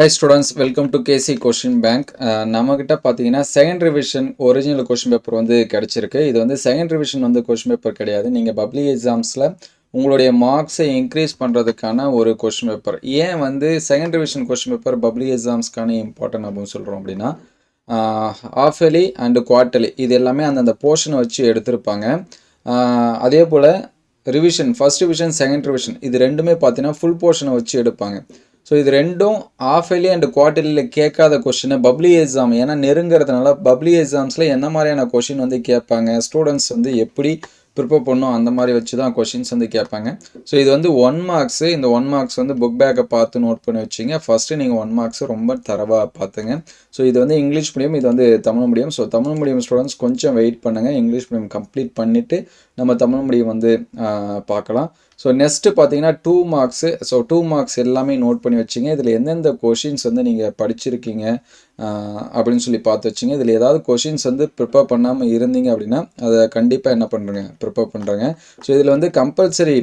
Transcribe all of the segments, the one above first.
Hi students, welcome to KC Question Bank. நம்மகிட்ட பார்த்தீங்கன்னா second revision original question paper வந்து கிடைச்சிருக்கு. இது வந்து செகண்ட் ரிவிஷன் வந்து கொஷின் பேப்பர் கிடையாது. நீங்கள் பப்ளிக் எக்ஸாம்ஸில் உங்களுடைய மார்க்ஸை இன்க்ரீஸ் பண்ணுறதுக்கான ஒரு கொஷின் பேப்பர். ஏன் வந்து second revision question paper public எக்ஸாம்ஸ்க்கான இம்பார்ட்டன்ட் அப்படின்னு சொல்கிறோம் அப்படின்னா, ஹாஃப் இயர்லி அண்டு குவார்ட்டர்லி இது எல்லாமே அந்தந்த போர்ஷனை வச்சு எடுத்திருப்பாங்க. அதே போல் revision first revision second revision இது ரெண்டுமே பார்த்தீங்கன்னா ஃபுல் போர்ஷனை வச்சு எடுப்பாங்க. ஸோ இது ரெண்டும் ஆஃப் இயர்லி அண்ட் குவார்ட்டர்லியில் கேட்காத கொஷின் பப்ளிக் எக்ஸாம் ஏன்னா நெருங்கிறதுனால பப்ளிக் எக்ஸாம்ஸில் என்ன மாதிரியான கொஷின் வந்து கேட்பாங்க, ஸ்டூடெண்ட்ஸ் வந்து எப்படி ப்ரிப்பேர் பண்ணும் அந்த மாதிரி வச்சு தான் கொஷின்ஸ் வந்து கேட்பாங்க. ஸோ இது வந்து 1 மார்க்ஸு. இந்த 1 மார்க்ஸ் வந்து புக் பேக்கை பார்த்து நோட் பண்ணி வச்சிங்க. ஃபஸ்ட்டு நீங்கள் 1 மார்க்ஸ் ரொம்ப தரவாக பார்த்துங்க. ஸோ இது வந்து இங்கிலீஷ் மீடியம், இது வந்து Tamil medium. So Tamil medium students கொஞ்சம் வெயிட் பண்ணுங்கள். இங்கிலீஷ் மீடியம் கம்ப்ளீட் பண்ணிவிட்டு நம்ம தமிழ் மீடியம் வந்து பார்க்கலாம். ஸோ நெக்ஸ்ட்டு பார்த்தீங்கன்னா 2 மார்க்ஸு. ஸோ 2 மார்க்ஸ் எல்லாமே நோட் பண்ணி வச்சிங்க. இதில் எந்தெந்த கொஷின்ஸ் வந்து நீங்கள் படிச்சிருக்கீங்க அப்படின்னு சொல்லி பார்த்து வச்சிங்க. இதில் ஏதாவது கொஷின்ஸ் வந்து ப்ரிப்பேர் பண்ணாமல் இருந்தீங்க அப்படின்னா அதை கண்டிப்பாக என்ன பண்ணுறேங்க ப்ரிப்பேர் பண்ணுறேங்க. ஸோ இதில் வந்து கம்பல்சரி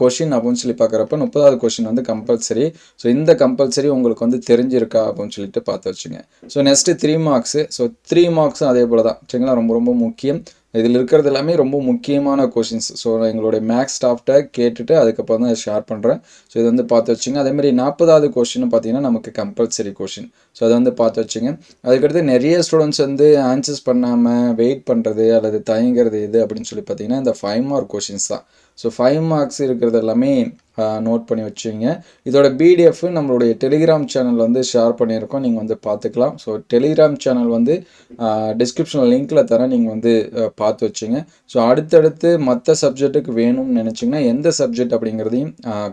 கொஷின் அப்படின்னு சொல்லி பார்க்குறப்ப 30வது கொஷின் வந்து கம்பல்சரி. ஸோ இந்த கம்பல்சரி உங்களுக்கு வந்து தெரிஞ்சிருக்கா அப்படின்னு சொல்லிட்டு பார்த்து வச்சுங்க. So next 3 marks. ஸோ 3 மார்க்ஸும் அதே போல் தான் சரிங்களா, ரொம்ப ரொம்ப முக்கியம். இதில் இருக்கிறது எல்லாமே ரொம்ப முக்கியமான கொஷின்ஸ். ஸோ எங்களுடைய மேக்ஸ் ஸ்டாஃப்ட்ட கேட்டுட்டு அதுக்கப்புறம் தான் ஷேர் பண்ணுறேன். ஸோ இது வந்து பார்த்து வச்சுங்க. அதேமாதிரி 40வது கொஷின் பார்த்தீங்கன்னா நமக்கு கம்பல்சரி கொஷின். ஸோ அதை வந்து பார்த்து வச்சுங்க. அதுக்கடுத்து நிறைய ஸ்டூடெண்ட்ஸ் வந்து ஆன்சர்ஸ் பண்ணாமல் வெயிட் பண்ணுறது அல்லது தயங்கிறது எது அப்படின்னு சொல்லி பார்த்தீங்கன்னா இந்த 5 மார்க் கொஷின்ஸ் தான். ஸோ 5 மார்க்ஸ் இருக்கிறது எல்லாமே நோட் பண்ணி வச்சுங்க. இதோட பிடிஎஃப் நம்மளுடைய டெலிகிராம் சேனல் வந்து ஷேர் பண்ணியிருக்கோம், நீங்கள் வந்து பார்த்துக்கலாம். ஸோ டெலிகிராம் சேனல் வந்து டிஸ்கிரிப்ஷனில் லிங்க்கில் தரேன், நீங்கள் வந்து பார்த்து வச்சுங்க. ஸோ அடுத்தடுத்து மற்ற சப்ஜெக்ட்டுக்கு வேணும்னு நினச்சிங்கன்னா எந்த சப்ஜெக்ட் அப்படிங்கிறதையும்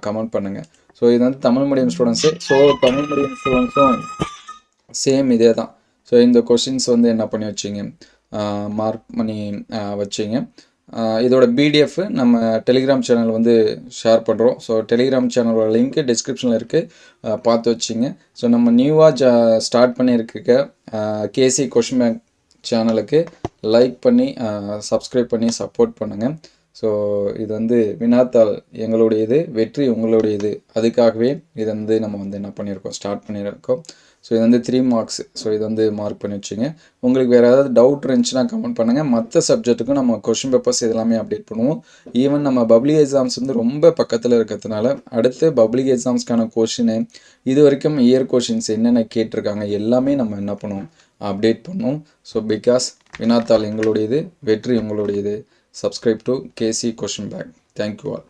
கமெண்ட் பண்ணுங்கள். ஸோ இது வந்து Tamil medium students. So Tamil medium ஸ்டூடெண்ட்ஸும் சேம் இதே தான். ஸோ இந்த கொஷின்ஸ் வந்து என்ன பண்ணி வச்சிங்க, மார்க் பண்ணி வச்சிங்க. இதோட பிடிஎஃப் நம்ம டெலிகிராம் சேனல் வந்து ஷேர் பண்ணுறோம். ஸோ டெலிகிராம் சேனலோட லிங்க்கு டிஸ்கிரிப்ஷனில் இருக்குது, பார்த்து வச்சிங்க. ஸோ நம்ம நியூவாக ஸ்டார்ட் பண்ணியிருக்க கேசி கொஷின் பேங்க் சேனலுக்கு லைக் பண்ணி சப்ஸ்கிரைப் பண்ணி சப்போர்ட் பண்ணுங்கள். ஸோ இது வந்து வினாத்தாள் எங்களுடையது, வெற்றி உங்களுடையது. அதுக்காகவே இதை வந்து நம்ம வந்து என்ன பண்ணியிருக்கோம், ஸ்டார்ட் பண்ணியிருக்கோம். ஸோ இது வந்து 3 மார்க்ஸ். ஸோ இது வந்து மார்க் பண்ணி வச்சுங்க. உங்களுக்கு வேறு ஏதாவது டவுட் இருந்துச்சுன்னா கமெண்ட் பண்ணுங்கள். மற்ற சப்ஜெக்ட்டுக்கும் நம்ம கொஷின் பேப்பர்ஸ் இதெல்லாமே அப்டேட் பண்ணுவோம். ஈவன் நம்ம பப்ளிக் எக்ஸாம்ஸ் வந்து ரொம்ப பக்கத்தில் இருக்கிறதுனால அடுத்து பப்ளிக் எக்ஸாம்ஸ்க்கான கொஷினு, இது வரைக்கும் இயர் கொஷின்ஸ் என்னென்ன கேட்டிருக்காங்க எல்லாமே நம்ம என்ன பண்ணுவோம், அப்டேட் பண்ணுவோம். ஸோ பிகாஸ் வினாத்தாள் எங்களுடையது, வெற்றி உங்களுடையது. Subscribe to KC Question Bank. Thank you all.